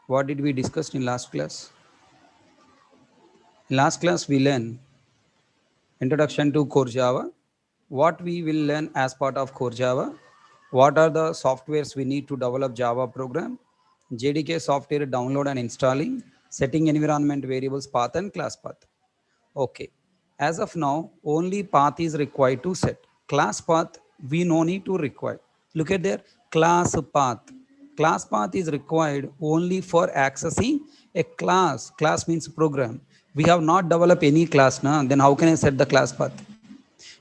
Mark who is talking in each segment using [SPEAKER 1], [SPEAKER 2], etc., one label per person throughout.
[SPEAKER 1] What did we discuss in last class? In last class, we learned introduction to Core Java. What we will learn as part of Core Java? What are the softwares we need to develop Java program? JDK software download and installing, setting environment variables path and class path. Okay. As of now, only path is required to set. Class path, we no need to require. Look at there, class path. Class path is required only for accessing a class. Class means program. We have not developed any class now. Then how can I set the class path?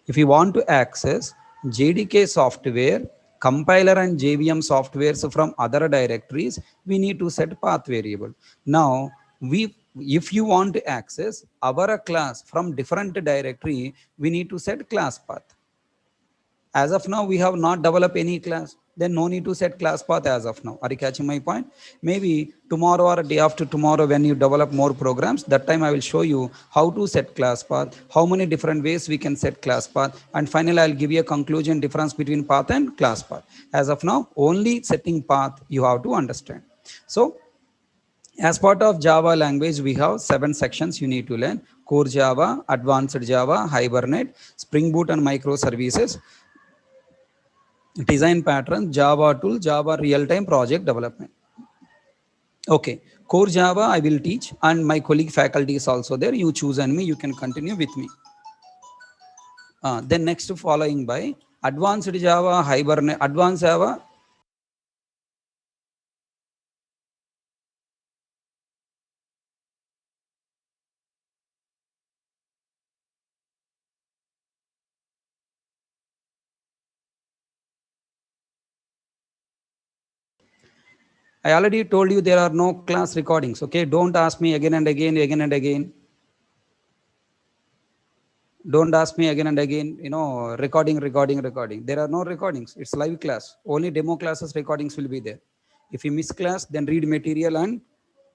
[SPEAKER 1] If you want to access JDK software, compiler and JVM softwares from other directories, we need to set path variable. Now, if you want to access our class from different directory, we need to set class path. As of now, we have not developed any class. Then no need to set class path as of now. Are you catching my point? Maybe tomorrow or day after tomorrow, when you develop more programs, that time I will show you how to set class path, how many different ways we can set class path. And finally, I'll give you a conclusion difference between path and class path. As of now, only setting path you have to understand. So as part of Java language, we have 7 sections you need to learn: Core Java, Advanced Java, Hibernate, Spring Boot and microservices, design pattern, Java tool, Java real-time project development. Okay, Core Java I will teach, and my colleague faculty is also there. You choose and me, you can continue with me. Then next following by Advanced Java, Hibernate, Advanced Java. I already told you there are no class recordings. Okay, don't ask me again and again, again and again. Don't ask me again and again, recording. There are no recordings. It's live class. Only demo classes recordings will be there. If you miss class, then read material and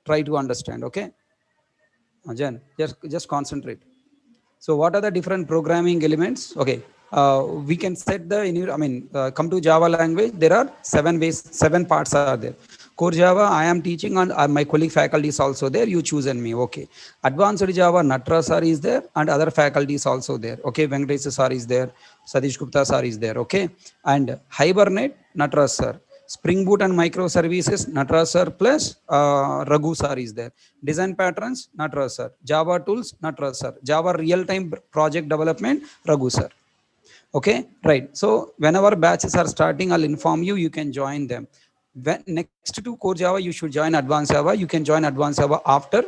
[SPEAKER 1] try to understand. Okay, Jan, just concentrate. So what are the different programming elements? Okay, we can set the, come to Java language. There are 7 ways, 7 parts are there. Core Java, I am teaching, and my colleague faculty is also there. You choose and me. Okay. Advanced Java, Nataraja sir is there, and other faculties also there. Okay. Venkatesh sir is there. Satish Gupta sir is there. Okay. And Hibernate, Nataraja sir. Spring Boot and microservices, Nataraja sir plus Raghu sir is there. Design patterns, Nataraja sir. Java tools, Nataraja sir. Java real-time project development, Raghu sir. Okay, right. So whenever batches are starting, I'll inform you. You can join them. When next to Core Java, you should join Advanced Java. You can join Advanced Java after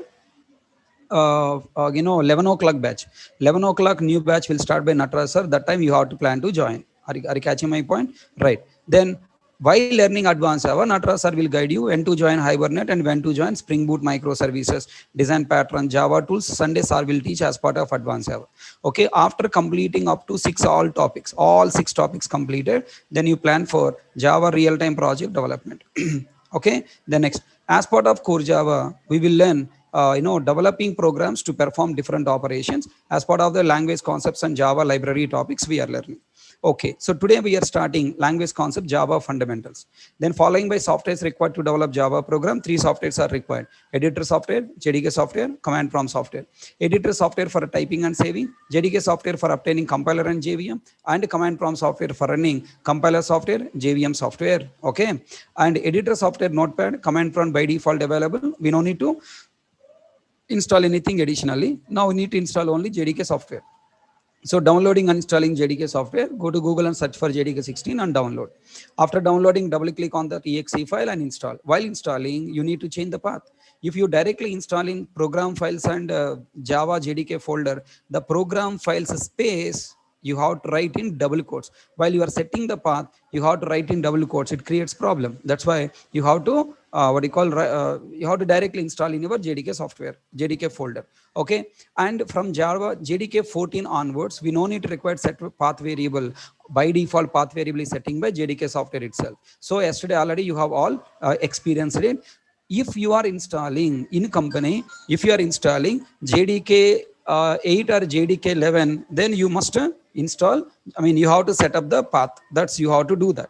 [SPEAKER 1] 11 o'clock batch. 11 o'clock new batch will start by Nataraja sir. That time you have to plan to join. Are you catching my point? Right. Then while learning Advanced Java, Nataraja sir will guide you when to join Hibernate and when to join Spring Boot microservices, design pattern, Java tools. Sunday sir will teach as part of Advanced Java. Okay. After completing up to 6 all 6 topics completed, then you plan for Java real-time project development. Okay. The next, as part of Core Java, we will learn developing programs to perform different operations as part of the language concepts and Java library topics we are learning. Okay, so today we are starting language concept, Java fundamentals. Then following by softwares required to develop Java program. 3 softwares are required: editor software, JDK software, command prompt software. Editor software for typing and saving, JDK software for obtaining compiler and JVM, and command prompt software for running compiler software, JVM software. Okay, and editor software, notepad, command prompt by default available. We don't need to install anything additionally. Now we need to install only JDK software. So downloading and installing JDK software, go to Google and search for JDK 16 and download. After downloading, double click on the exe file and install. While installing, you need to change the path. If you directly install in program files and Java JDK folder, the program files space you have to write in double quotes. While you are setting the path, you have to write in double quotes. It creates problem. That's why you have to you have to directly install in your JDK software, JDK folder. Okay, and from Java JDK 14 onwards, we no need to require set path variable. By default, path variable is setting by JDK software itself. So yesterday already you have all experienced it. If you are installing in company, if you are installing JDK 8 or JDK 11, then you must install. You have to set up the path. That's you have to do that.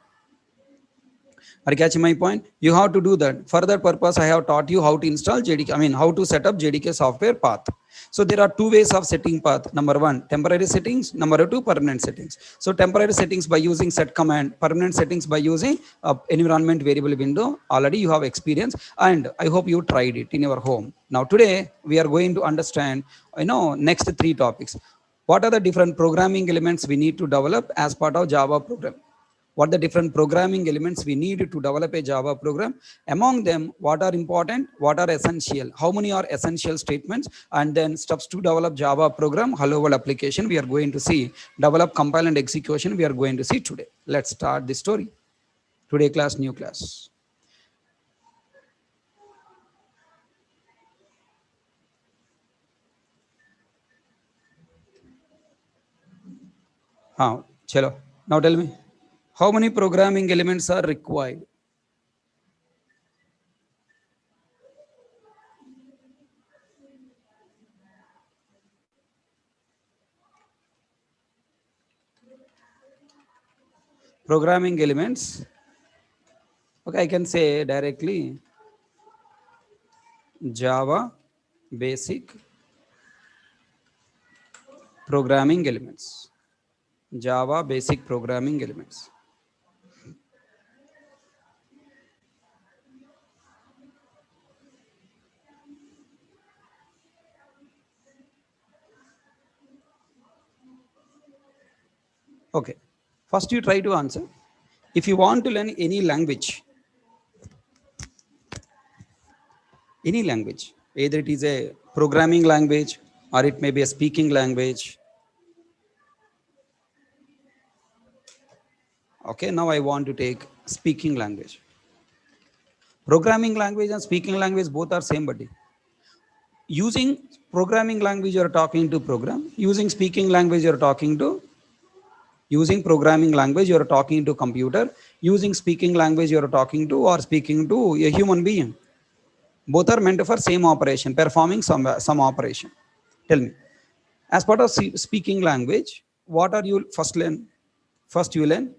[SPEAKER 1] Are you catching my point? You have to do that. For that purpose, I have taught you how to install JDK, how to set up JDK software path. So there are two ways of setting path. Number one, temporary settings. Number two, permanent settings. So temporary settings by using set command, permanent settings by using environment variable window. Already you have experience, and I hope you tried it in your home. Now today we are going to understand, next three topics. What are the different programming elements we need to develop as part of Java program? What the different programming elements we need to develop a Java program. Among them, what are important, what are essential, how many are essential statements, and then steps to develop Java program, hello world application we are going to see, develop, compile and execution we are going to see today. Let's start the story. Today class, new class. Chalo. Now tell me, how many programming elements are required? Programming elements. Okay, I can say directly Java basic programming elements. Java basic programming elements. Okay, first you try to answer. If you want to learn any language, either it is a programming language or it may be a speaking language. Okay, now I want to take speaking language. Programming language and speaking language both are same, buddy. Using programming language, you're talking to program. Using speaking language, you're talking to. Using programming language, you're talking to computer. Using speaking language, you're talking to or speaking to a human being. Both are meant for same operation, performing some operation. Tell me, as part of speaking language, what are you first learn? First you learn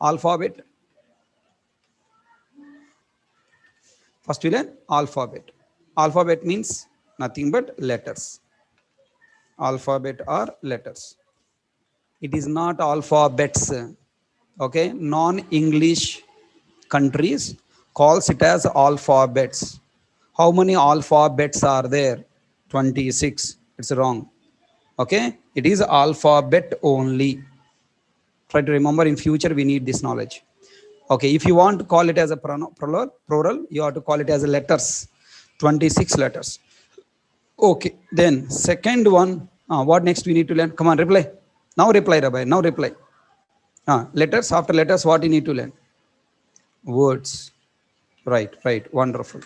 [SPEAKER 1] alphabet. First you learn alphabet. Alphabet means nothing but letters. Alphabet are letters. It is not alphabets. Okay, non-English countries calls it as alphabets. How many alphabets are there? 26. It's wrong. Okay, it is alphabet only. Try to remember, in future we need this knowledge. Okay, if you want to call it as a plural, you have to call it as a letters. 26 letters. Okay, then second one, what next we need to learn? Come on, reply. Now reply, Rabbi. Now reply. Letters, after letters, what you need to learn? Words. Right, wonderful.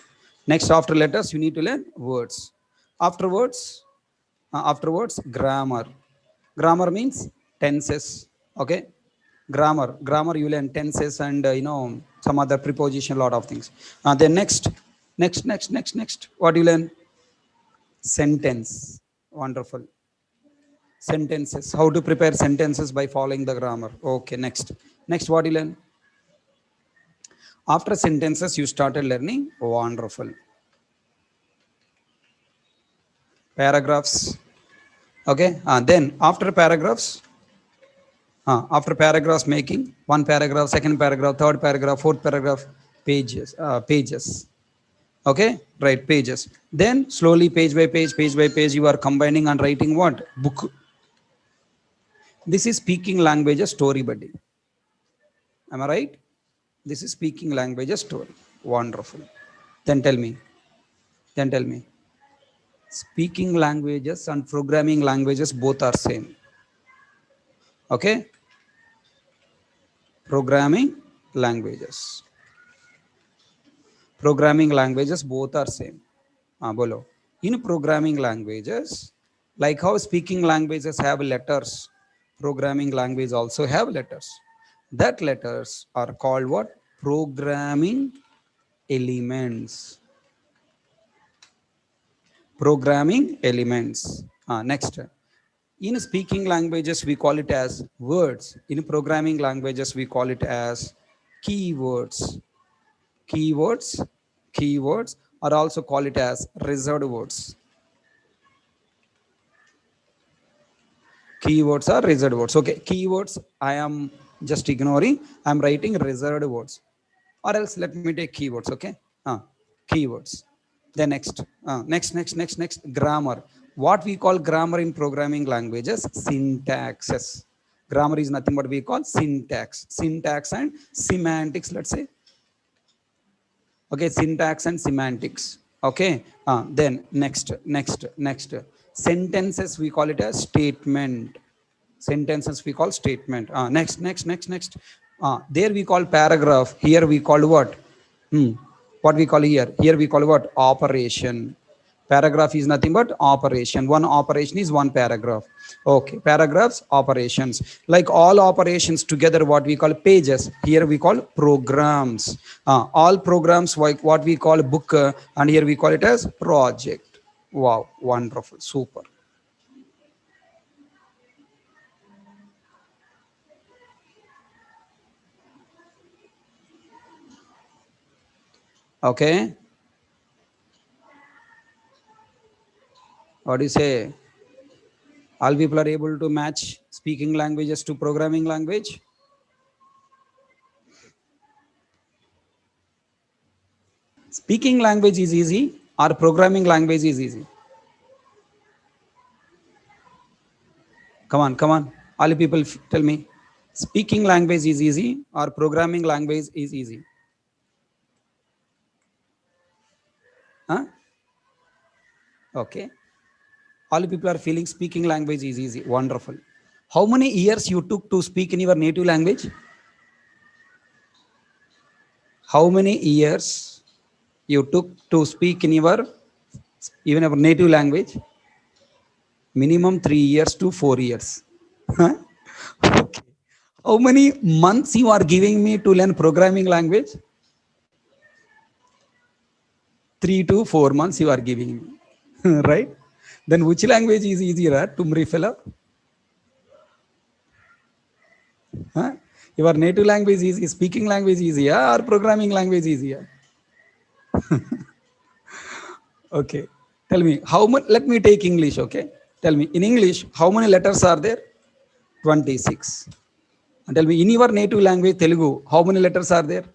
[SPEAKER 1] Next, after letters, you need to learn words. Afterwards, grammar. Grammar means tenses. Okay, grammar you learn tenses and some other preposition, lot of things. Then next, what you learn? Sentence. Wonderful. Sentences. How to prepare sentences by following the grammar. Okay, next what you learn? After sentences, you started learning. Wonderful. Paragraphs. Okay, then after paragraphs, making one paragraph, second paragraph, third paragraph, fourth paragraph, pages. Okay, right, pages. Then slowly, page by page, you are combining and writing what? Book. This is speaking language story, buddy. Am I right? This is speaking language story. Wonderful. Then tell me. Speaking languages and programming languages both are same. Okay? Programming languages both are same. Bolo. In programming languages, like how speaking languages have letters, programming language also have letters. That letters are called what? Programming elements. Programming elements. Next. In speaking languages, we call it as words. In programming languages, we call it as keywords. Keywords are also called it as reserved words. Keywords are reserved words. Okay, keywords I am just ignoring. I'm writing reserved words. Or else let me take keywords. Okay, keywords. Then next, grammar. What we call grammar in programming languages, syntaxes. Grammar is nothing but we call syntax and semantics, let's say. Okay, syntax and semantics. Okay, then next. Sentences we call it as statement. Sentences we call statement. Next. There we call paragraph. Here we call what? What we call here? Here we call what? Operation. Paragraph is nothing but operation. One operation is one paragraph. Okay, paragraphs, operations. Like all operations together, what we call pages. Here we call programs. All programs, like what we call book, and here we call it as project. Wow, wonderful, super. Okay. What do you say? All people are able to match speaking languages to programming language? Speaking language is easy or programming language is easy? Come on. All people tell me. Speaking language is easy or programming language is easy? Huh? Okay. All people are feeling speaking language is easy. Wonderful. How many years you took to speak in your native language? How many years you took to speak in your even our native language? Minimum 3 years to 4 years. Okay. How many months you are giving me to learn programming language? 3 to 4 months you are giving me. Right? Then which language is easier, Tumri fellow? Huh? Your native language is speaking language easier or programming language easier? Okay. Tell me, how much? Let me take English, okay? Tell me, in English, how many letters are there? 26. And tell me, in your native language, Telugu, how many letters are there?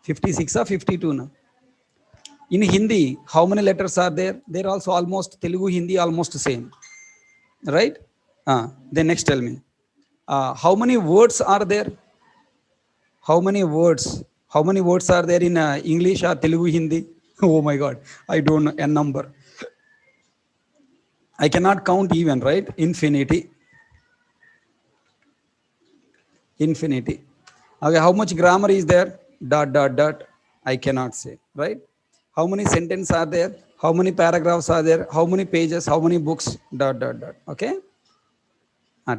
[SPEAKER 1] 56 or 52 now? In Hindi, how many letters are there? They're also almost, Telugu, Hindi, almost the same. Right? Then next tell me, how many words are there? How many words? How many words are there in English or Telugu, Hindi? Oh my God, I don't know a number. I cannot count even, right? Infinity. Okay, how much grammar is there? ... I cannot say, right? How many sentences are there? How many paragraphs are there? How many pages? How many books? ... Okay?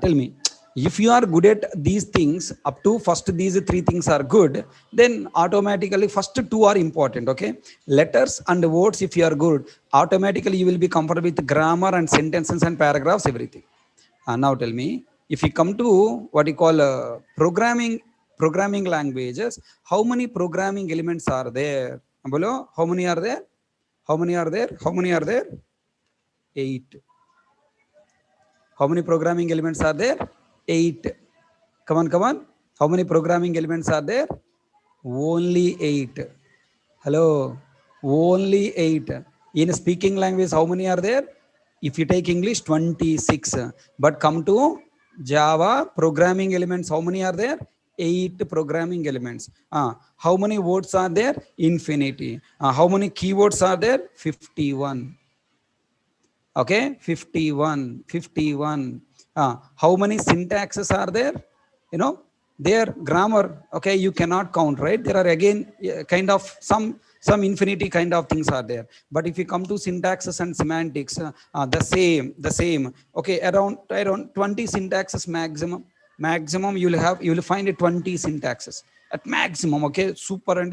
[SPEAKER 1] Tell me, if you are good at these things, up to first these three things are good, then automatically first two are important, okay? Letters and words, if you are good, automatically you will be comfortable with grammar and sentences and paragraphs, everything. Now tell me, if you come to what you call programming languages, how many programming elements are there? How many are there? How many are there? How many are there? 8. How many programming elements are there? 8. Come on. How many programming elements are there? Only 8. Hello. Only 8. In speaking language, how many are there? If you take English, 26. But come to Java, programming elements, how many are there? 8 programming elements. How many words are there? Infinity. How many keywords are there? 51. Okay, 51. How many syntaxes are there? Their grammar, okay, you cannot count, right? There are again kind of some infinity kind of things are there. But if you come to syntaxes and semantics, the same. Okay, around 20 syntaxes maximum. You will find 20 syntaxes at maximum. Okay, super and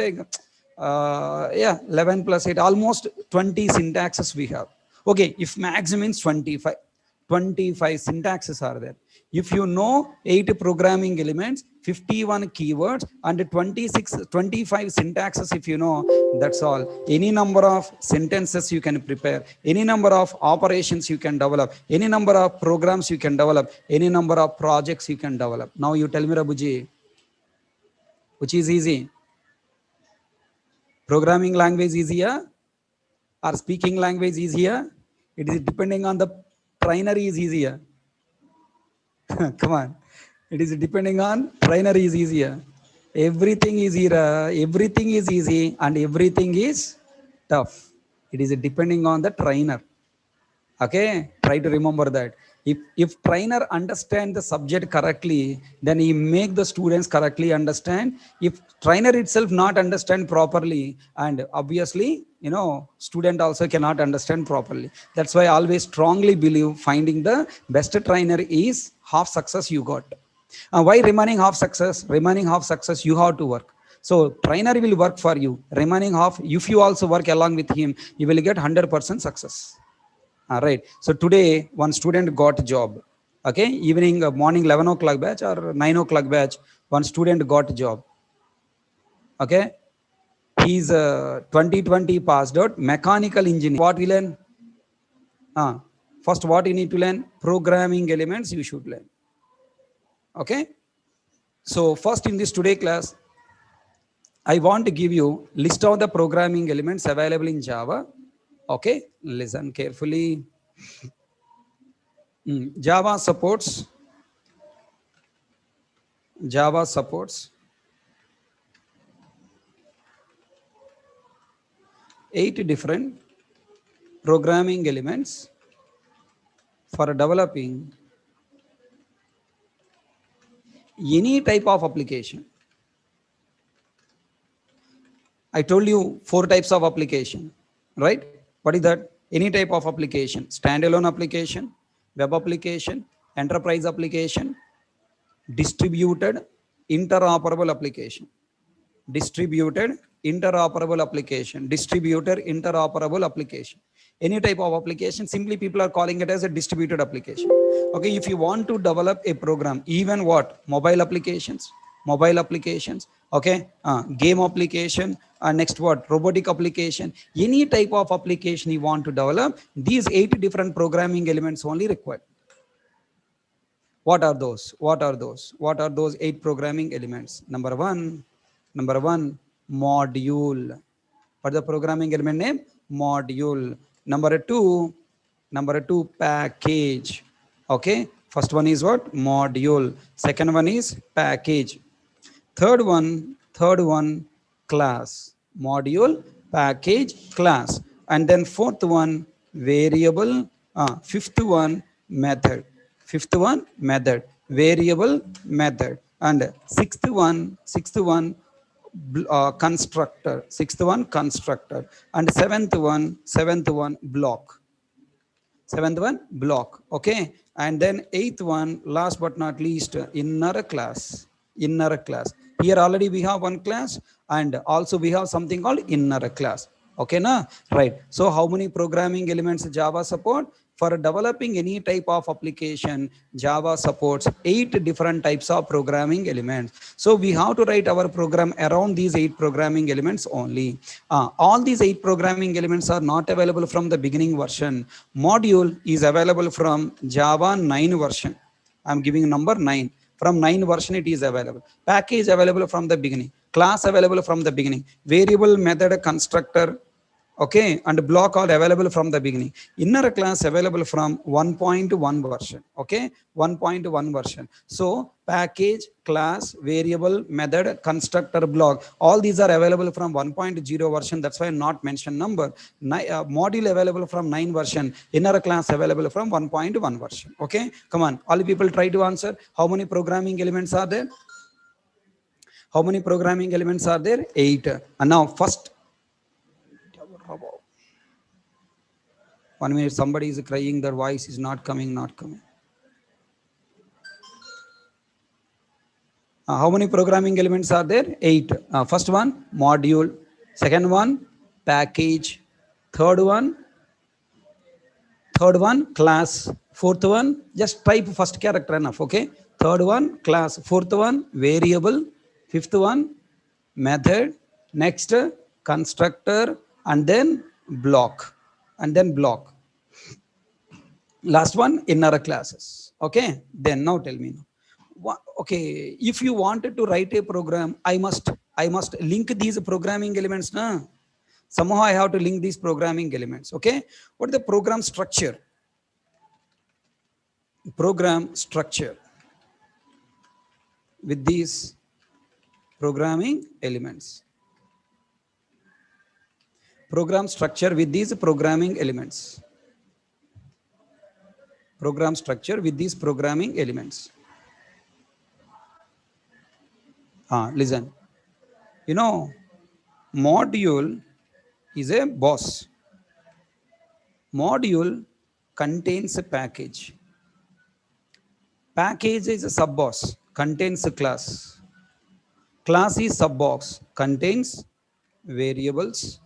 [SPEAKER 1] 11 plus 8, almost 20 syntaxes we have. Okay, if maximum is 25, 25 syntaxes are there. If you know 8 programming elements, 51 keywords, and 25 syntaxes, if you know, that's all. Any number of sentences you can prepare, any number of operations you can develop, any number of programs you can develop, any number of projects you can develop. Now you tell me, Rabuji, which is easy? Programming language easier or speaking language easier? It is depending on the trainer is easier. Come on. It is depending on trainer is easier. Everything is everything is easy and everything is tough. It is depending on the trainer. Okay, try to remember that. If trainer understand the subject correctly, then he make the students correctly understand. If trainer itself not understand properly, and obviously, student also cannot understand properly. That's why I always strongly believe finding the best trainer is half success you got. Why remaining half success? Remaining half success, you have to work. So trainer will work for you. Remaining half, if you also work along with him, you will get 100% success. All right. So today, one student got a job. Okay. Evening, morning 11 o'clock batch or 9 o'clock batch, one student got a job. Okay. He's 2020 passed out, mechanical engineer. What we learn? First, what you need to learn? Programming elements you should learn. Okay. So first in this today class, I want to give you list of the programming elements available in Java. Okay, listen carefully. Java supports 8 different programming elements for developing any type of application. I told you 4 types of application, right? What is that? Any type of application: standalone application, web application, enterprise application, distributed interoperable application. Distributed interoperable application. Distributed interoperable application. Any type of application, simply people are calling it as a distributed application. Okay, if you want to develop a program, even what? Mobile applications, okay, game application, next what? Robotic application, any type of application you want to develop, these 8 different programming elements only required. What are those? What are those 8 programming elements? Number one, module. What is the programming element name? Module. Number two, package. Okay, first one is what? Module. Second one is package. Third one, class. Module, package, class. And then fourth one, variable. Fifth one, method. Variable, method. And sixth one, constructor. Constructor. And seventh one, block. Okay. And then eighth one, last but not least, inner class. Here already we have one class, and also we have something called inner class. Okay, na? Right. So how many programming elements Java support? For developing any type of application, Java supports 8 different types of programming elements. So we have to write our program around these 8 programming elements only. All these 8 programming elements are not available from the beginning version. Module is available from Java 9 version. I'm giving number 9. From 9 version it is available. Package available from the beginning. Class available from the beginning. Variable, method, constructor, okay, and block are available from the beginning. Inner class available from 1.1 version. Okay, 1.1 version. So package, class, variable, method, constructor, block, all these are available from 1.0 version. That's why not mentioned number. Module available from 9 version. Inner class available from 1.1 version. Okay, come on, all people try to answer. How many programming elements are there? How many programming elements are there? 8. And now first, 1 minute, somebody is crying, their voice is not coming. How many programming elements are there? 8. First one, module. Second one, package. Third one, class. Fourth one, just type first character enough. Okay. Third one, class. Fourth one, variable. Fifth one, method. Next, constructor, and then block, and then block. Last one, inner classes. Okay. Then now tell me now. Okay, if you wanted to write a program, I must link these programming elements na. Somehow I have to link these programming elements. Okay. What is the program structure? Program structure with these programming elements. Program structure with these programming elements. Program structure with these programming elements. Listen. You know, module is a boss. Module contains a package. Package is a sub boss, contains a class. Class is sub box, contains variables,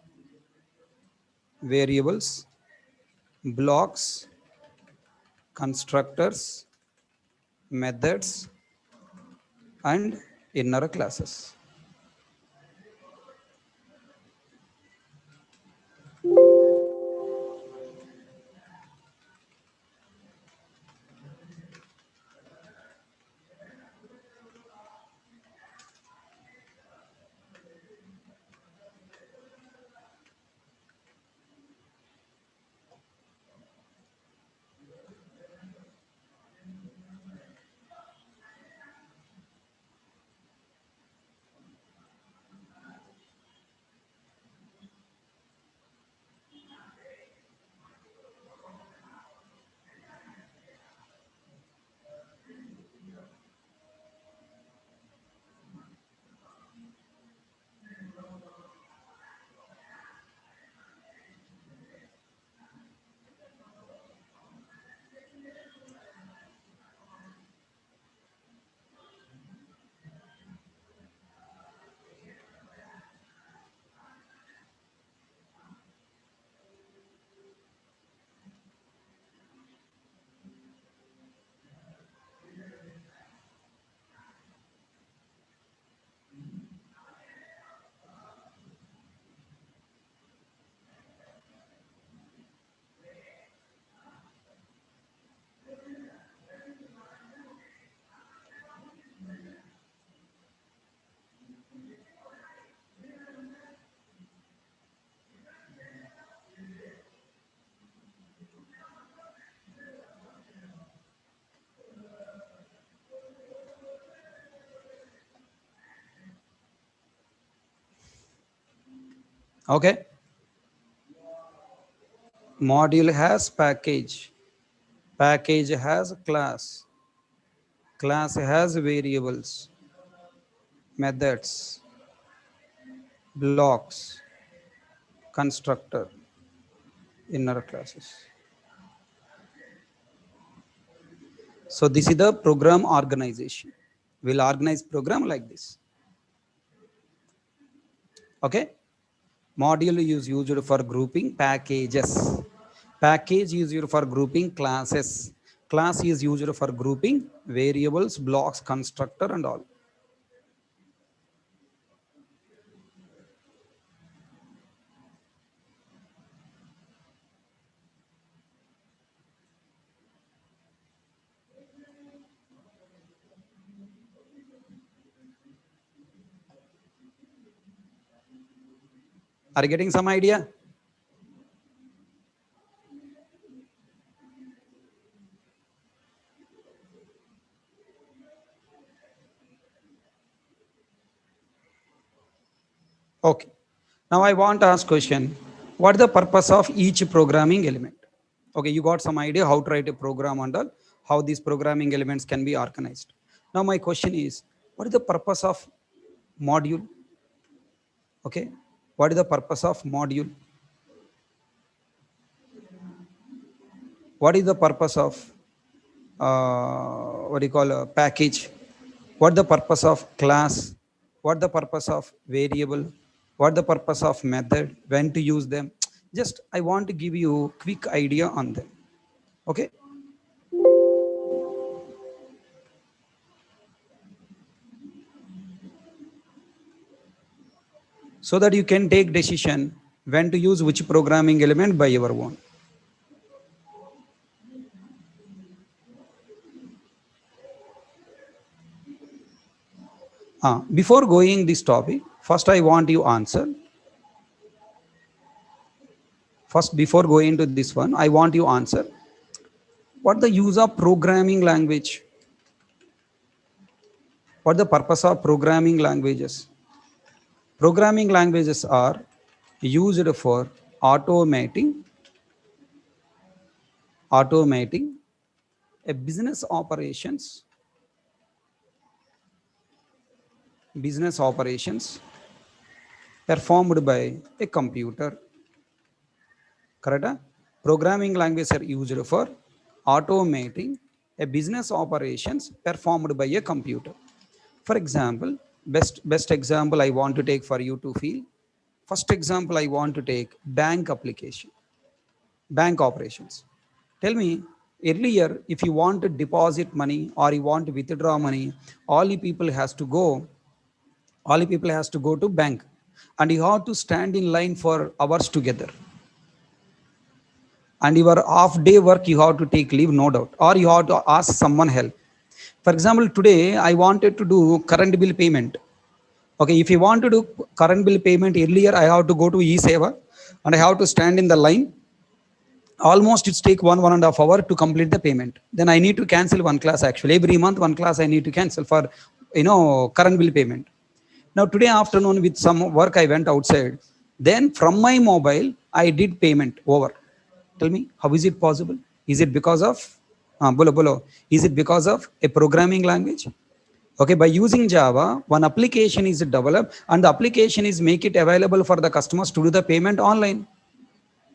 [SPEAKER 1] blocks, constructors, methods, and inner classes. Okay. Module has package. Package has class. Class has variables, methods, blocks, constructor, inner classes. So this is the program organization. We'll organize program like this. Okay. Module is used for grouping packages. Package is used for grouping classes. Class is used for grouping variables, blocks, constructor, and all. Are you getting some idea? Okay. Now I want to ask question. What is the purpose of each programming element? Okay, you got some idea how to write a program and all, how these programming elements can be organized. Now my question is, what is the purpose of module? Okay, what is the purpose of module? What is the purpose of what do you call a package? What the purpose of class? What the purpose of variable? What the purpose of method? When to use them? Just I want to give you quick idea on them. Okay. so that you can take decision when to use which programming element by your own. Before going this topic, first I want you answer. First, before going to this one, I want you answer. What the use of programming language? What the purpose of programming languages? Programming languages are used for automating a business operations performed by a computer. Correct? Programming languages are used for automating a business operations performed by a computer. For example, best example I want to take for you to feel. First example I want to take bank application, bank operations. Tell me, earlier, if you want to deposit money or you want to withdraw money, all the people has to go, all the people has to go to bank, and you have to stand in line for hours together. And your half day work you have to take leave, no doubt, or you have to ask someone help. For example, today I wanted to do current bill payment. Okay, if you want to do current bill payment, earlier I have to go to e-seva and I have to stand in the line. Almost it's take 1.5 hours to complete the payment. Then I need to cancel one class. Actually, every month one class I need to cancel for current bill payment. Now today afternoon with some work I went outside. Then from my mobile I did payment over. Tell me, how is it possible? Is it because of bolo? Is it because of a programming language? Okay, by using Java, one application is developed and the application is make it available for the customers to do the payment online.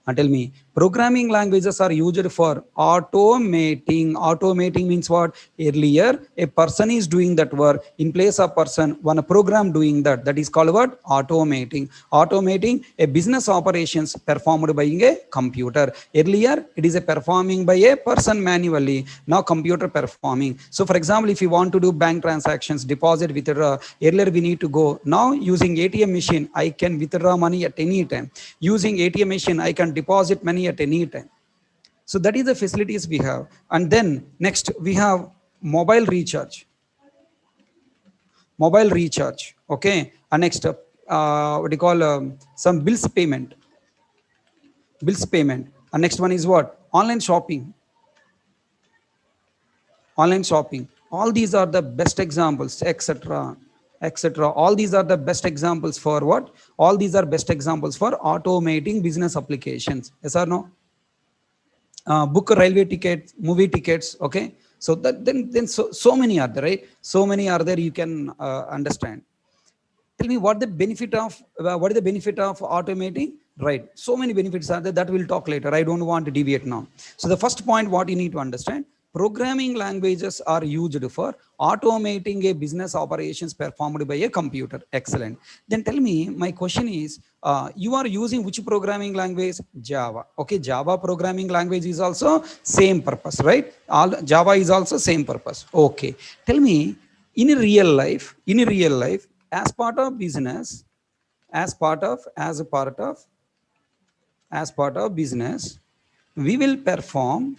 [SPEAKER 1] And tell me, programming languages are used for automating. Automating means what? Earlier, a person is doing that work. In place of person, one program doing that. That is called what? Automating. Automating a business operations performed by a computer. Earlier, it is a performing by a person manually. Now, computer performing. So, for example, if you want to do bank transactions, deposit, withdraw, earlier we need to go. Now, using ATM machine, I can withdraw money at any time. Using ATM machine, I can deposit money at any time. So that is the facilities we have. And then next we have mobile recharge. Mobile recharge. Okay. And next what do you call some bills payment. Bills payment. And next one is what? Online shopping. Online shopping. All these are the best examples, etc. etc. All these are the best examples for what? All these are best examples for automating business applications. Yes or no? Book railway tickets, movie tickets. Okay, so that then so many are there, right? So many are there. You can understand. Tell me what the benefit of what is the benefit of automating? Right, so many benefits are there that we'll talk later. I don't want to deviate now. So the first point, what you need to understand: programming languages are used for automating a business operations performed by a computer. Excellent. Then tell me, my question is, you are using which programming language? Java. Okay, Java programming language is also same purpose, right? All Java is also same purpose. Okay, tell me, in real life, as part of business, as part of business, we will perform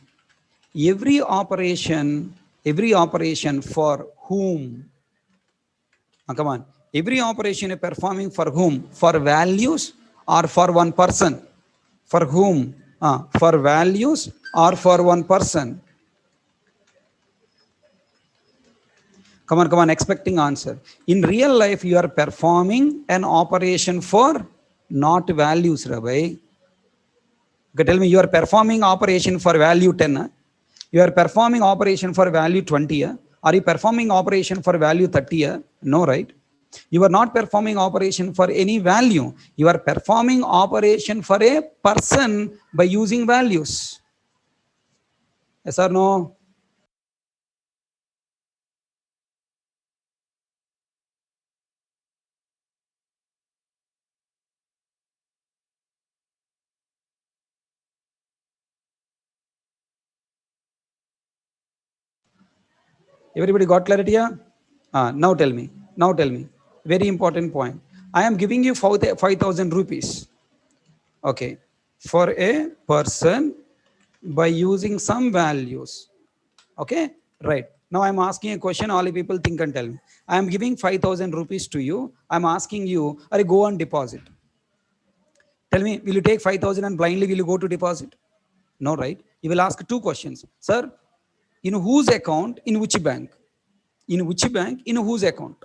[SPEAKER 1] every operation for whom? Come on, every operation performing for whom? For values or for one person? For whom? For values or for one person? Come on, expecting answer. In real life, you are performing an operation for not values, Rabbi. Okay, tell me, you are performing operation for value 10. You are performing operation for value 20. Are you performing operation for value 30? No, right? You are not performing operation for any value. You are performing operation for a person by using values. Yes or no? Everybody got clarity? Now tell me. Very important point. I am giving you 5,000 rupees. Okay, for a person by using some values. Okay, right. Now I'm asking a question. All the people think and tell me. I am giving 5,000 rupees to you. I'm asking you, are go on deposit. Tell me, will you take 5,000 and blindly will you go to deposit? No, right? You will ask two questions. Sir, in whose account, in which bank? In which bank, in whose account?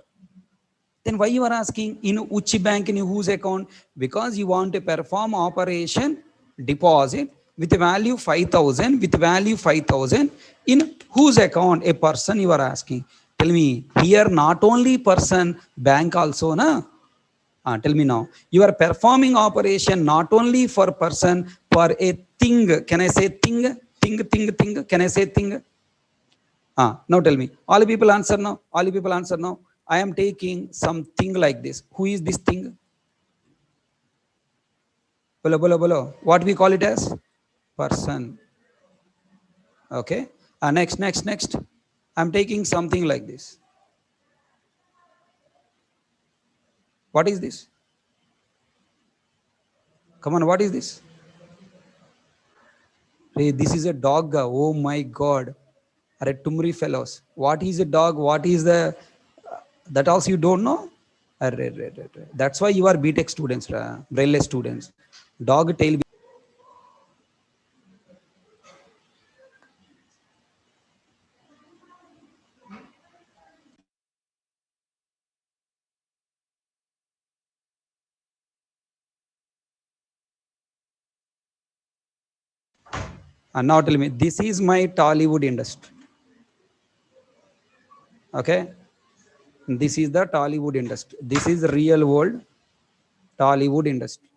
[SPEAKER 1] Then why you are asking in which bank, in whose account? Because you want to perform operation deposit with value 5,000, with value 5,000 in whose account? A person you are asking. Tell me, here not only person, bank also, na? Tell me now. You are performing operation not only for person, for a thing. Can I say thing? Thing. Can I say thing? Now tell me. All the people answer now. All the people answer now. I am taking something like this. Who is this thing? Bolo, bolo, bolo. What we call it as? Person. Okay. Next. I'm taking something like this. What is this? Come on, what is this? Hey, this is a dog. Oh my God. Are tumri fellows. What is a dog? What is the... that also you don't know? Arre. That's why you are BTech students, Braille students. Dog tail. And now tell me, this is my Tollywood industry. Okay. This is the Tollywood industry. This is real world Tollywood industry.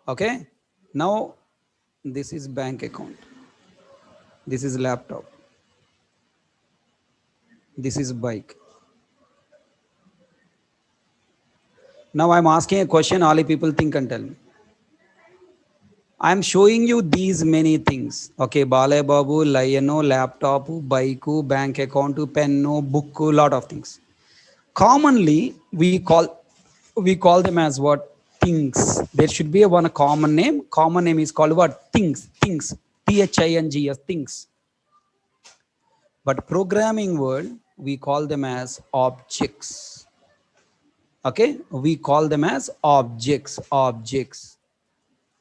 [SPEAKER 1] Okay. Now this is bank account. This is laptop. This is bike. Now I'm asking a question. All the people think and tell me. I'm showing you these many things. Okay, Bale Babu, Lion, laptop, bike, bank account, pen, book, lot of things. Commonly, we call them as what? Things. There should be one common name. Common name is called what? Things. Things. Things. Things. But programming world, we call them as objects. Okay, we call them as objects. Objects.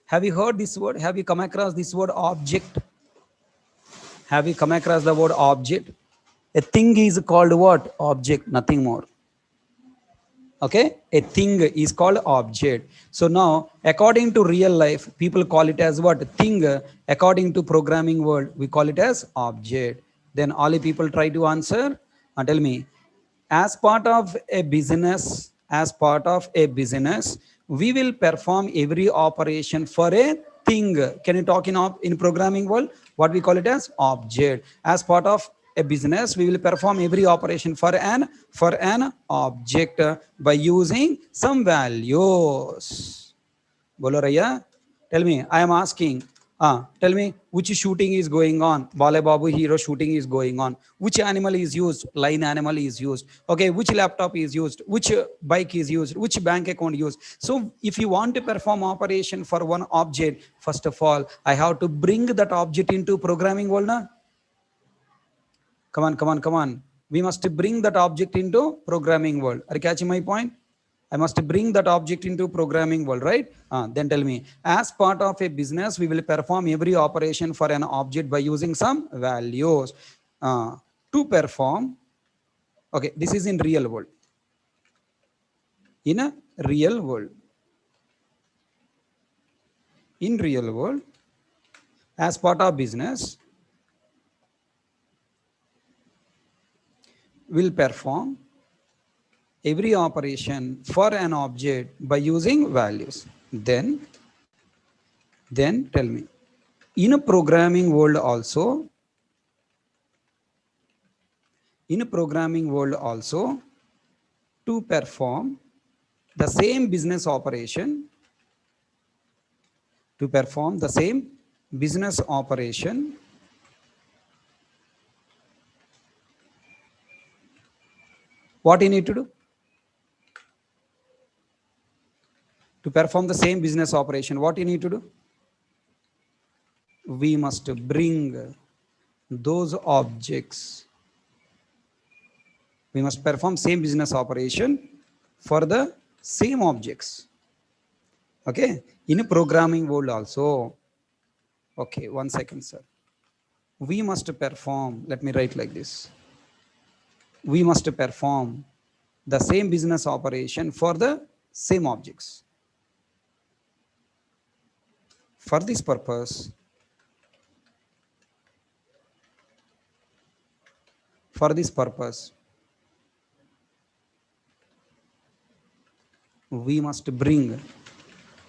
[SPEAKER 1] Have you heard this word? Have you come across this word object? Have you come across the word object? A thing is called what? Object, nothing more. Okay, a thing is called object. So now, according to real life, people call it as what? Thing. According to programming world, we call it as object. Then all the people try to answer and tell me, as part of a business, we will perform every operation for a thing. Can you talk in programming world? What we call it as object. As part of a business, we will perform every operation for an object by using some values. Bolo Raya, tell me, I am asking, tell me which shooting is going on. Bale Babu hero shooting is going on. Which animal is used? Line animal is used. Okay, which laptop is used? Which bike is used? Which bank account used? So if you want to perform operation for one object, first of all, I have to bring that object into programming world. Na? Come on. We must bring that object into programming world. Are you catching my point? I must bring that object into programming world, right? Then tell me, as part of a business, we will perform every operation for an object by using some values. To perform, okay, this is in real world. In a real world. In real world, as part of business, will perform every operation for an object by using values. Then tell me, in a programming world also, to perform the same business operation, What you need to do? To perform the same business operation, what you need to do? We must bring those objects. We must perform same business operation for the same objects. Okay, in a programming world also. Okay, 1 second, sir. We must perform, let me write like this. We must perform the same business operation for the same objects. For this purpose, we must bring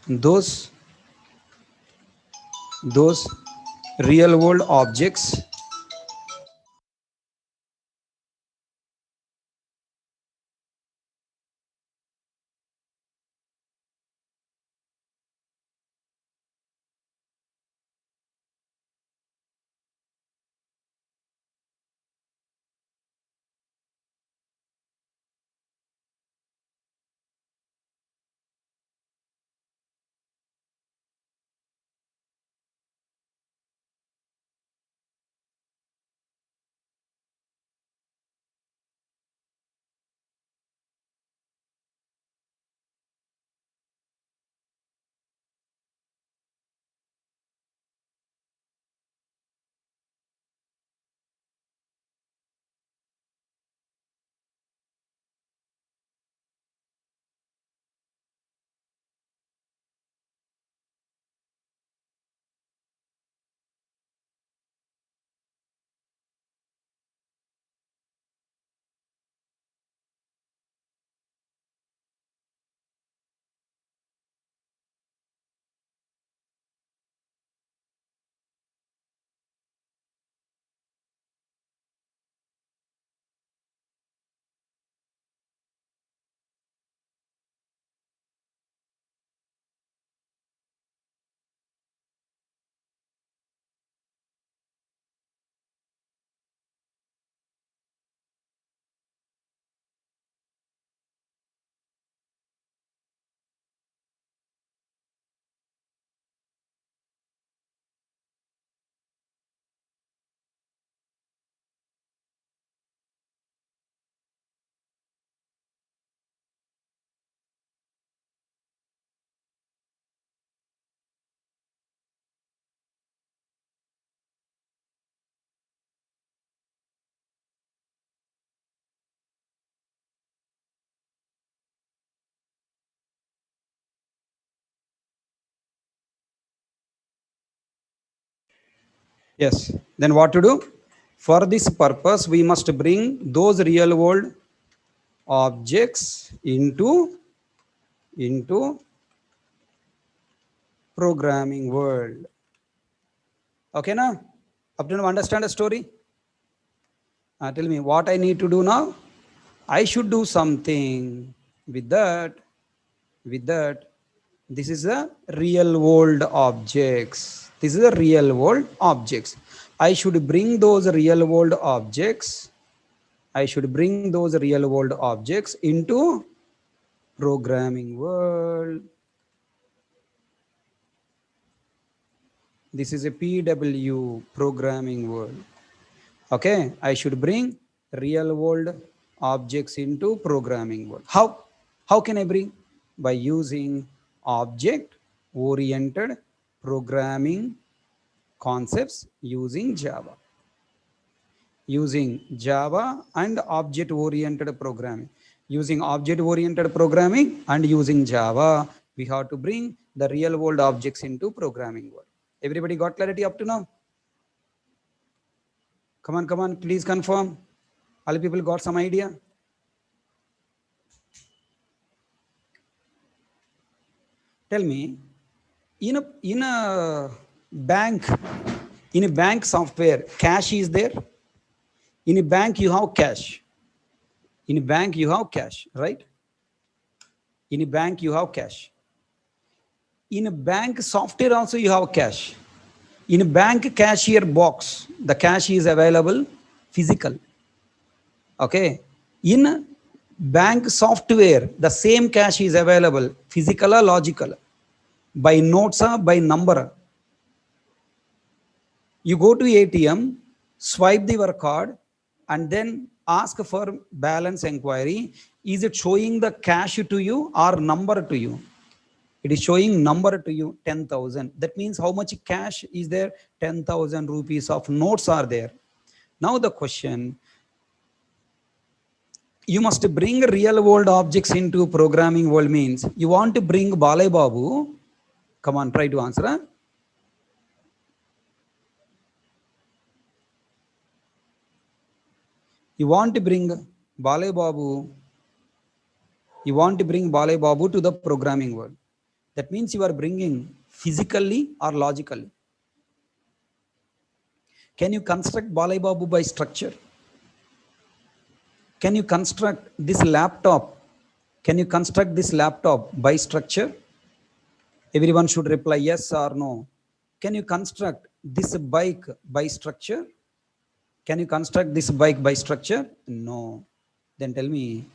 [SPEAKER 1] those real world objects Yes. Then what to do? For this purpose, we must bring those real world objects into programming world. Okay, now? Up to now, understand the story? Tell me what I need to do now. I should do something with that. This is a real world objects. This is a real world objects. I should bring those real world objects. I should bring those real world objects into programming world. This is a PW, programming world. Okay, I should bring real world objects into programming world. How can I bring? By using object oriented programming concepts using Java. Using Java and object oriented programming. Using object oriented programming and using Java, we have to bring the real world objects into programming world. Everybody got clarity up to now? Come on, please confirm. All people got some idea? Tell me, in a bank, in a bank software, cash is there. In a bank, you have cash. In a bank, you have cash, right? In a bank, you have cash. In a bank software also you have cash. In a bank cashier box, the cash is available physical. Okay. In Bank software, the same cash is available, physical or logical, by notes or by number. You go to ATM, swipe your card, and then ask for balance inquiry. Is it showing the cash to you or number to you? It is showing number to you, 10,000. That means how much cash is there? 10,000 rupees of notes are there. Now the question, you must bring real world objects into programming world means you want to bring Balai Babu. Come on, try to answer. Huh? You want to bring Balai Babu. You want to bring Balai Babu to the programming world. That means you are bringing physically or logically. Can you construct Balai Babu by structure? Can you construct this laptop? Can you construct this laptop by structure? Everyone should reply yes or no. Can you construct this bike by structure? Can you construct this bike by structure? No. Then tell me,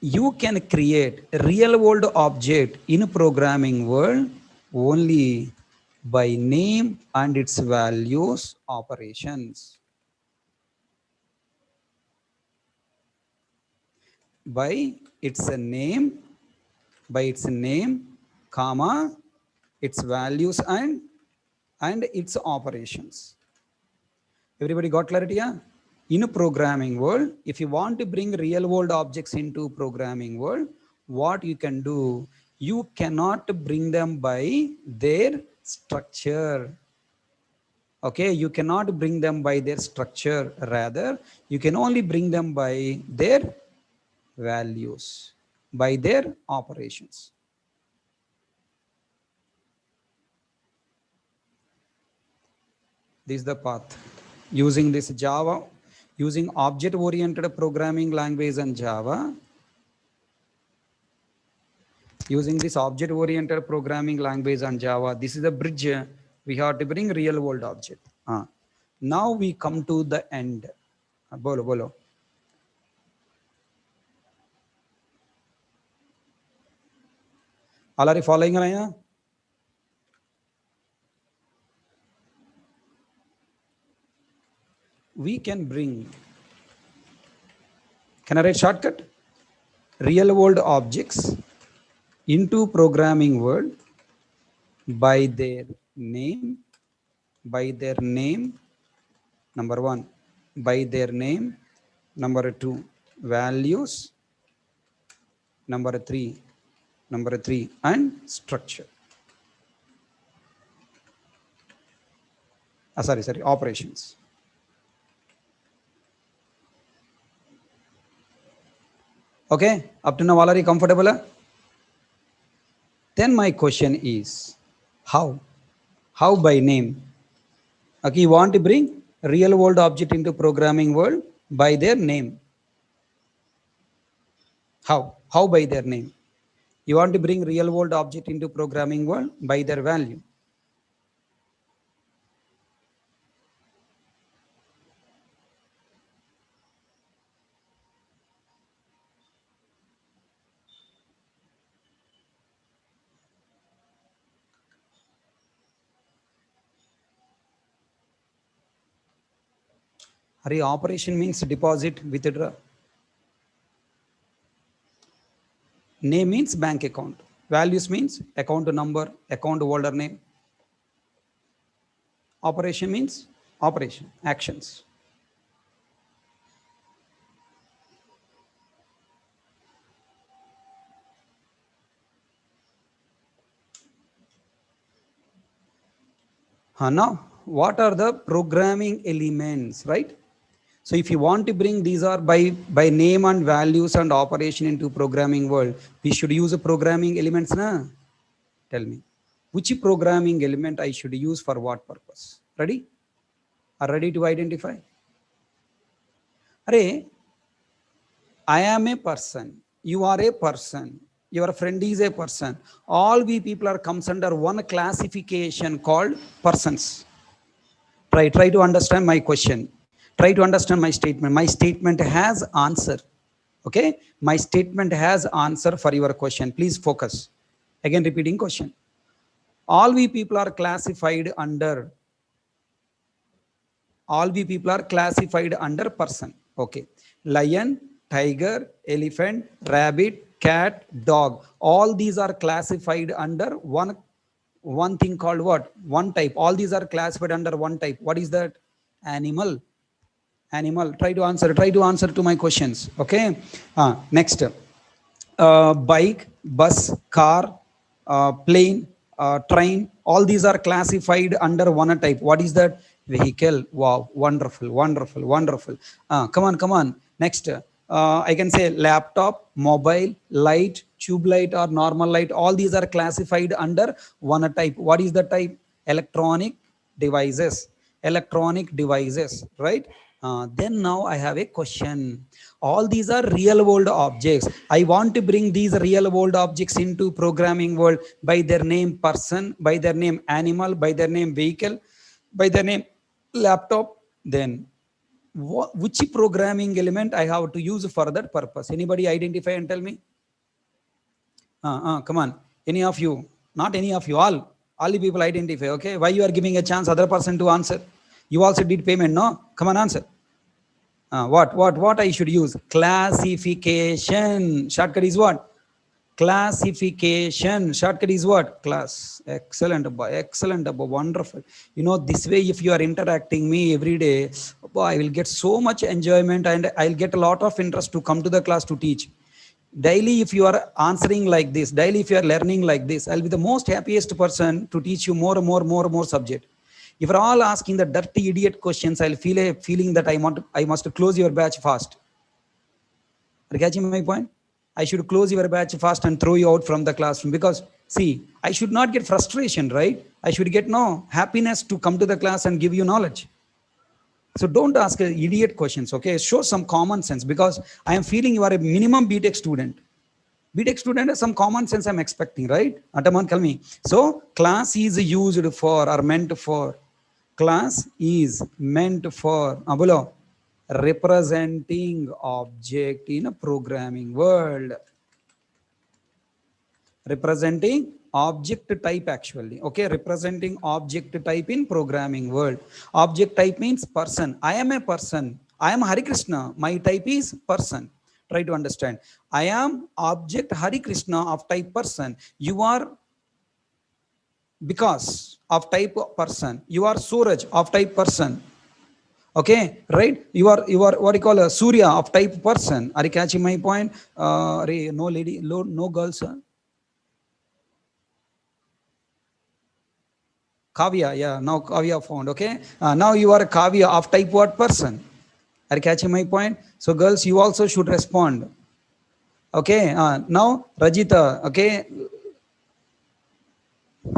[SPEAKER 1] you can create a real world object in a programming world only by name and its values operations. By its name, comma, its values and its operations. Everybody got clarity? Yeah? In a programming world, if you want to bring real world objects into programming world, what you can do, you cannot bring them by their structure. Okay, you cannot bring them by their structure. Rather, you can only bring them by their values, by their operations. This is the path. Using this Java, using object-oriented programming language and Java, using this object-oriented programming language and Java, this is the bridge we have to bring real-world object. Now we come to the end. Bolo, bolo. All are you following? Raya? We can bring, can I write shortcut? Real world objects into programming world by their name, number one, by their name, number two, values, number three, and structure. Sorry, operations. Okay, up to now all are you comfortable? Then my question is, how? How by name? Okay, you want to bring real world object into programming world by their name. How? How by their name? You want to bring real world object into programming world by their value. Operation means deposit, withdraw. Name means bank account. Values means account number, account holder name. Operation means operation, actions. Now, what are the programming elements, right? So if you want to bring these are by name and values and operation into programming world, we should use a programming elements, na? Tell me, which programming element I should use for what purpose? Ready? Are ready to identify? Array, I am a person, you are a person, your friend is a person. All we people are comes under one classification called persons. Try to understand my question. Try to understand my statement. My statement has answer. Okay, my statement has answer for your question. Please focus. Again, repeating question. All we people are classified under, all we people are classified under person. Okay, lion, tiger, elephant, rabbit, cat, dog. All these are classified under one thing called what? One type. All these are classified under one type. What is that? Animal. Animal. Try to answer to my questions. Okay. Next. Bike, bus, car, plane, train, all these are classified under one type. What is that? Vehicle. Wow, wonderful, wonderful, wonderful. Come on, come on. Next, I can say laptop, mobile, light, tube light, or normal light. All these are classified under one type. What is the type? Electronic devices. Electronic devices, right? Then now I have a question. All these are real world objects. I want to bring these real world objects into programming world by their name person, by their name animal, by their name vehicle, by their name laptop. Then which programming element I have to use for that purpose? Anybody identify and tell me? Come on. Any of you? Not any of you. All the people identify. Okay. Why you are giving a chance other person to answer? You also did payment, no? Come on, answer. What I should use? Classification. Shortcut is what? Classification. Shortcut is what? Class. Excellent, boy. Excellent, boy. Wonderful. You know, this way, if you are interacting me every day, boy, I will get so much enjoyment and I'll get a lot of interest to come to the class to teach. Daily, if you are answering like this, daily, if you are learning like this, I'll be the most happiest person to teach you more subject. If you're all asking the dirty idiot questions, I'll feel a feeling that I must close your batch fast. Are you catching my point? I should close your batch fast and throw you out from the classroom because see, I should not get frustration, right? I should get no happiness to come to the class and give you knowledge. So don't ask idiot questions, okay? Show some common sense because I am feeling you are a minimum BTech student. BTech student has some common sense I'm expecting, right? Ataman, tell me. So class is used for or meant for. Class is meant for, representing object in a programming world. Representing object type actually. Okay, representing object type in programming world. Object type means person. I am a person. I am Hari Krishna. My type is person. Try to understand. I am object Hari Krishna of type person. You are because of type person. You are Suraj of type person. Okay, right? You are what you call a Surya of type person. Are you catching my point? No lady, no girls. Kavya, yeah, now Kavya found, okay? Now you are a Kavya of type what person? Are you catching my point? So girls, you also should respond. Okay, now Rajita, okay?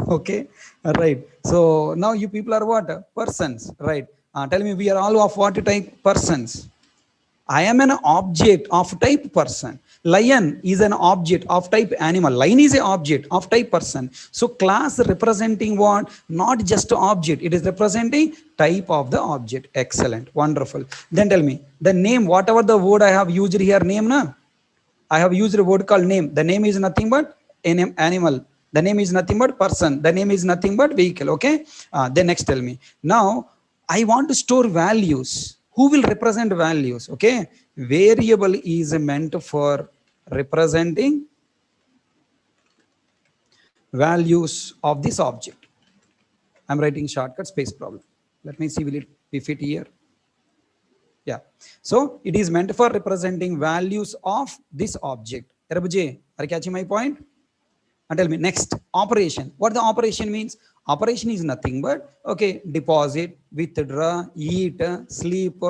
[SPEAKER 1] Okay, right. So now you people are what? Persons, right? Tell me, we are all of what type? Persons. I am an object of type person. Lion is an object of type animal. Lion is an object of type person. So class representing what? Not just object. It is representing type of the object. Excellent. Wonderful. Then tell me the name, whatever the word I have used here, name, na? I have used a word called name. The name is nothing but an animal. The name is nothing but person. The name is nothing but vehicle. Okay. Then next tell me. Now I want to store values. Who will represent values? Okay. Variable is meant for representing values of this object. I'm writing shortcut space problem. Let me see, will it be fit here? Yeah. So it is meant for representing values of this object. Are you catching my point? And tell me next operation. What the operation means? Operation is nothing but okay, deposit, withdraw, eat, sleep.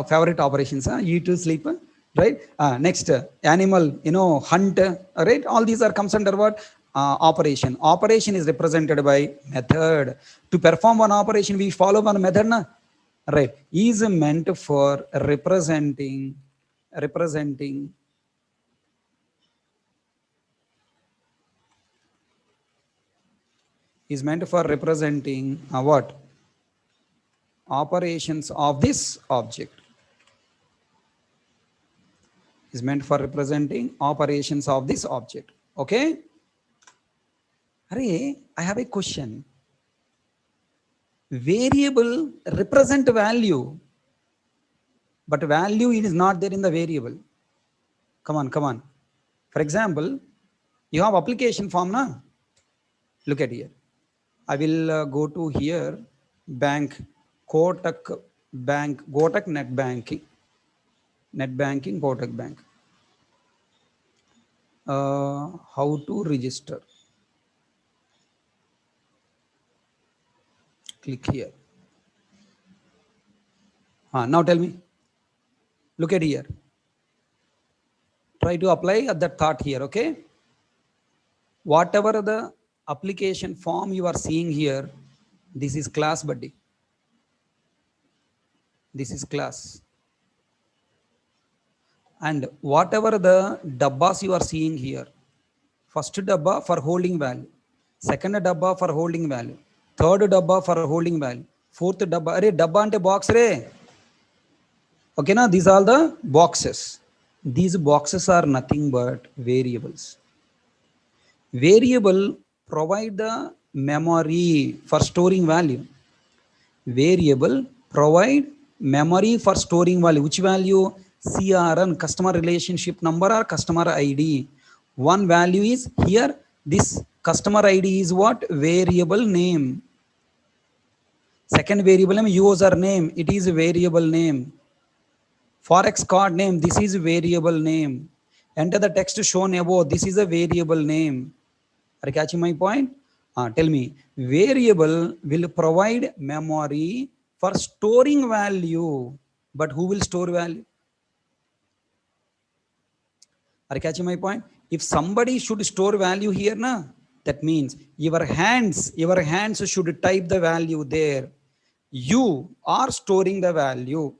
[SPEAKER 1] Favorite operations, eat, sleep, right? Next, animal, hunt, right? All these are comes under what? Operation. Operation is represented by method. To perform one operation, we follow one method, na? Right? Is meant for representing is meant for representing what? Operations of this object. is meant for representing operations of this object. Okay. Array, I have a question. Variable represent value, but value is not there in the variable. Come on. For example, you have application form, na? Look at here. I will go to here, bank, Kotak Bank, Kotak Net Banking, Kotak Bank. How to register? Click here. Now tell me. Look at here. Try to apply at that thought here, okay? Whatever the application form you are seeing here, this is class, buddy. This is class. And whatever the dabbas you are seeing here, first dabba for holding value, second dabba for holding value, third dabba for holding value, fourth dabba, array dabba ante box re. Okay, na, these are the boxes. These boxes are nothing but variables. Variable provide the memory for storing value. Variable provide memory for storing value. Which value? CRN, customer relationship number or customer ID. One value is here. This customer ID is what? Variable name. Second variable name, user name. It is a variable name. Forex card name. This is a variable name. Enter the text shown above. This is a variable name. Are you catching my point? Tell me, variable will provide memory for storing value, but who will store value? Are you catching my point? If somebody should store value here, na, that means your hands should type the value there. You are storing the value.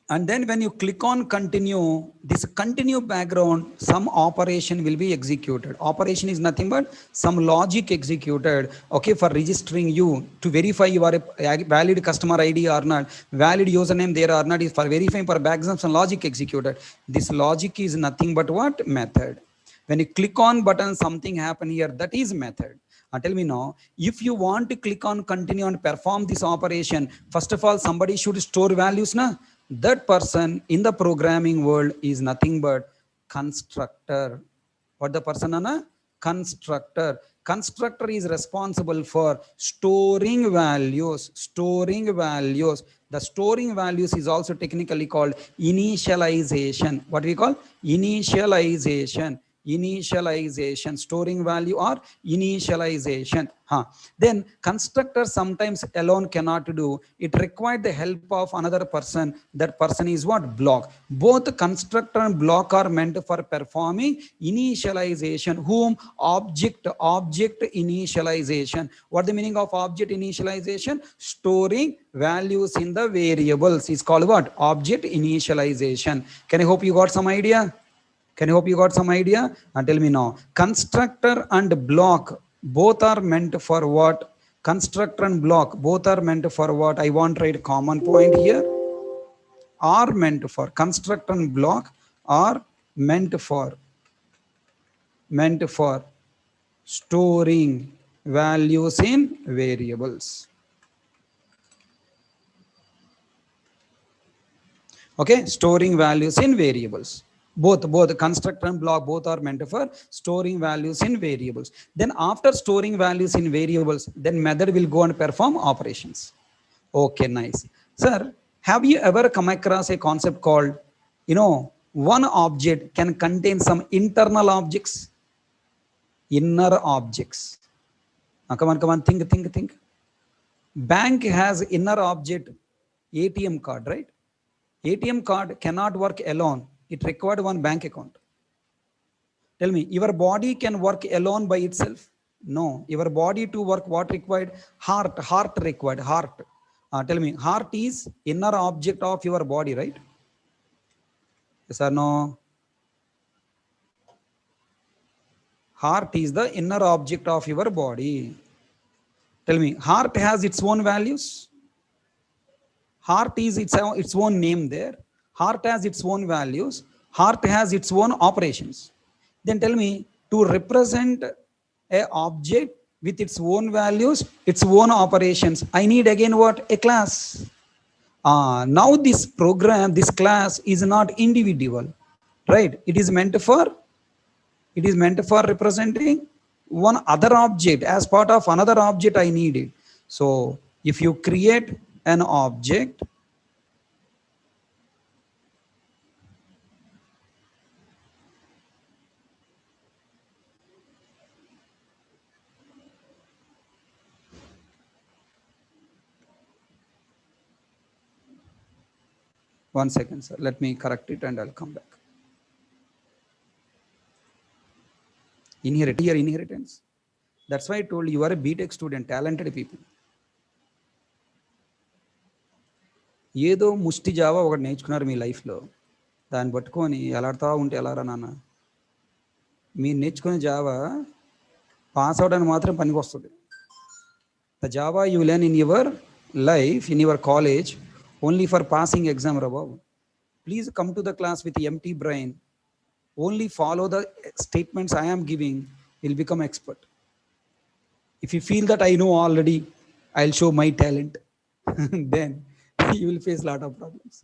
[SPEAKER 1] And then when you click on continue, this continue background, some operation will be executed. Operation is nothing but some logic executed, okay, for registering you to verify you are a valid customer ID or not, valid username there or not, is for verifying for background some logic executed. This logic is nothing but what? Method. When you click on button, something happen here, that is method. Tell me now, if you want to click on continue and perform this operation, first of all, somebody should store values, na? That person in the programming world is nothing but constructor. What the person, Anna? Constructor. Constructor is responsible for storing values. The storing values is also technically called initialization. What we call? Initialization. Storing value or initialization. Then constructor sometimes alone cannot do. It required the help of another person. That person is what? Block. Both constructor and block are meant for performing initialization. Whom? Object initialization. What the meaning of object initialization? Storing values in the variables is called what? Object initialization. Can I hope you got some idea? And tell me now, constructor and block both are meant for what? Constructor and block both are meant for what? I want to write common point here. Are meant for. Constructor and block are meant for storing values in variables. Okay, storing values in variables. Both constructor and block both are meant for storing values in variables. Then after storing values in variables, then method will go and perform operations. Okay, nice. Sir, have you ever come across a concept called, one object can contain some internal objects? Inner objects. Now, come on, think. Bank has inner object, ATM card, right? ATM card cannot work alone. It required one bank account. Tell me, your body can work alone by itself? No. Your body to work, what required? Heart required. Tell me, heart is inner object of your body, right? Yes or no? Heart is the inner object of your body. Tell me, heart has its own values? Heart is its own name there. Heart has its own values. Heart has its own operations. Then tell me, to represent a object with its own values, its own operations, I need again what? A class. Now this program, this class is not individual, right? It is meant for representing one other object. As part of another object, I need it. So if you create an object, one second, sir. Let me correct it and I'll come back. Inheritance. That's why I told you are a BTech student, talented people. ఏదో ముష్టి Java ఒకటి నేర్చుకున్నారు మీ లైఫ్లో, దాన్ని పట్టుకొని ఎలాడుతూ ఉంటే ఎలారా నాన్న? మీరు నేర్చుకునే జావా పాస్ అవడానికి మాత్రం పనికి వస్తుంది. The Java you learn in your life, in your college, only for passing exam, Rababu. Please come to the class with empty brain. Only follow the statements I am giving. You'll become expert. If you feel that I know already, I'll show my talent. Then you will face a lot of problems.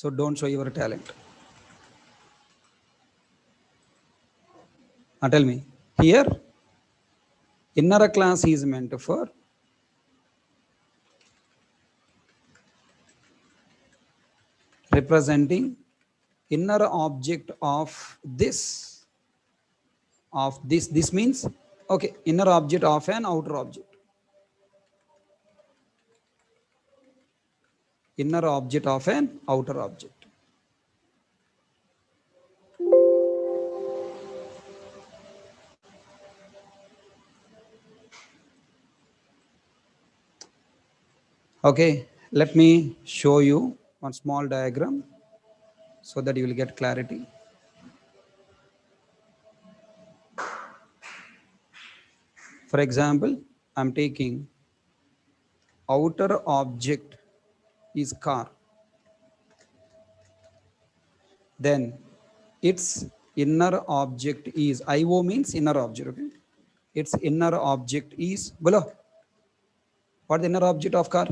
[SPEAKER 1] So don't show your talent. Now tell me, here, inner class is meant for representing inner object of this. This means, okay, inner object of an outer object. Inner object of an outer object. Okay, let me show you one small diagram so that you will get clarity. For example, I'm taking outer object is car. Then its inner object is, IO means inner object, okay? Its inner object is, below. What the inner object of car?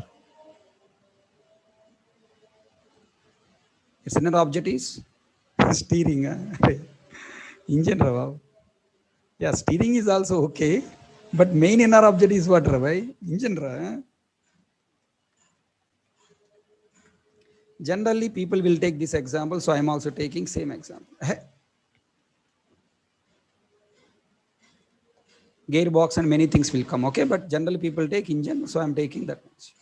[SPEAKER 1] Its inner object is steering. Engine, Rava. Yeah, steering is also okay. But main inner object is what, Rava? Engine, Rava. Generally, people will take this example, so I am also taking same example. Gearbox and many things will come, okay? But generally, people take engine, so I am taking that much.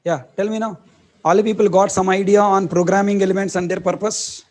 [SPEAKER 1] Yeah, tell me now. All the people got some idea on programming elements and their purpose?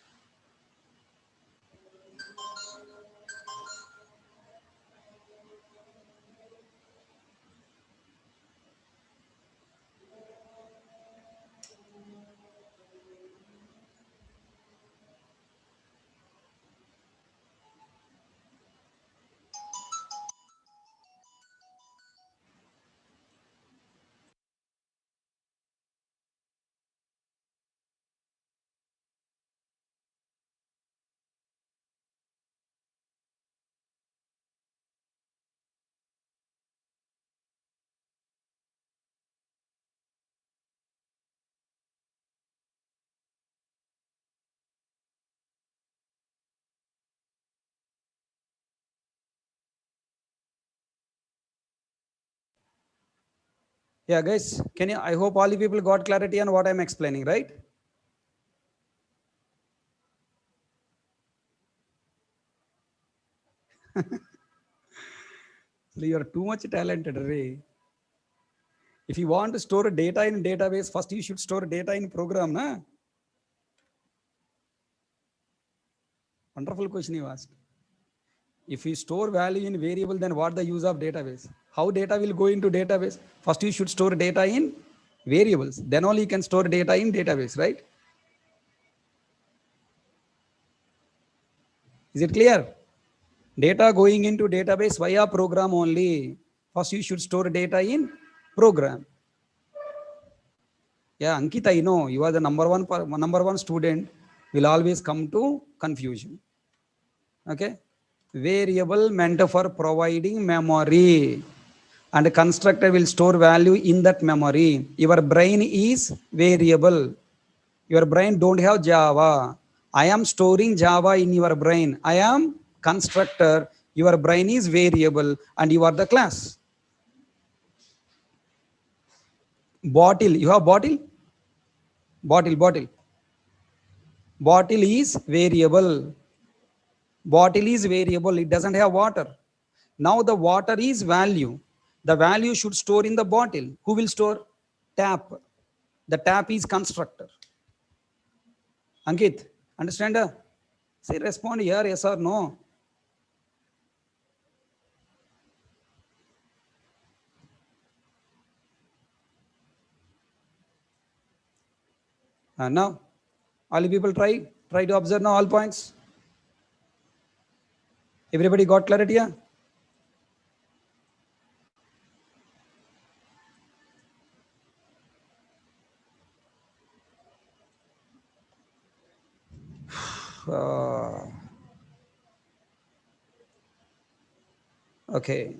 [SPEAKER 1] Yeah, guys, can you? I hope all the people got clarity on what I'm explaining, right? You are too much talented, Ray. If you want to store data in database, first you should store data in program, na? Wonderful question you asked. If you store value in variable, then what the use of database? How data will go into database? First you should store data in variables. Then only you can store data in database, right? Is it clear? Data going into database via program only. First, you should store data in program. Yeah, Ankit, I know you are the number one student. Will always come to confusion. Okay, variable meant for providing memory, and constructor will store value in that memory. Your brain is variable. Your brain don't have Java. I am storing Java in your brain. I am constructor. Your brain is variable, and you are the class. Bottle. You have bottle. Bottle. Bottle is variable. Bottle is variable. It doesn't have water. Now the water is value. The value should store in the bottle. Who will store? Tap. The tap is constructor. Ankit, understand? Say respond here, yes or no. Now, all you people try to observe now all points. Everybody got clarity? Yeah? Okay.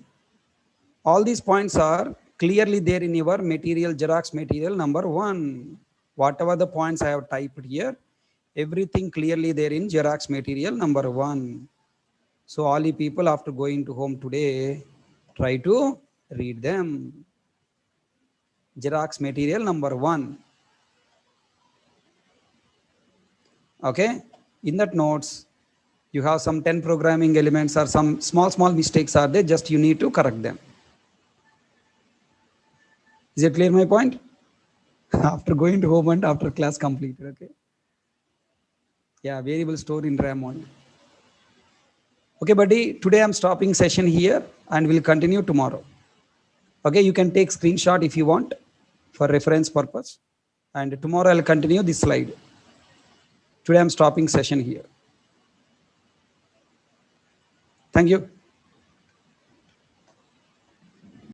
[SPEAKER 1] All these points are clearly there in your material, Xerox material number 1. Whatever the points I have typed here, everything clearly there in Xerox material number 1. So all the people after going to home today, try to read them. Xerox material number 1. Okay. In that notes, you have some 10 programming elements or some small mistakes are there. Just you need to correct them. Is it clear my point? After going to home and after class completed. Okay. Yeah, variable store in RAM only. Okay, buddy. Today I'm stopping session here and we'll continue tomorrow. Okay, you can take screenshot if you want for reference purpose. And tomorrow I'll continue this slide. Today I'm stopping session here. Thank you.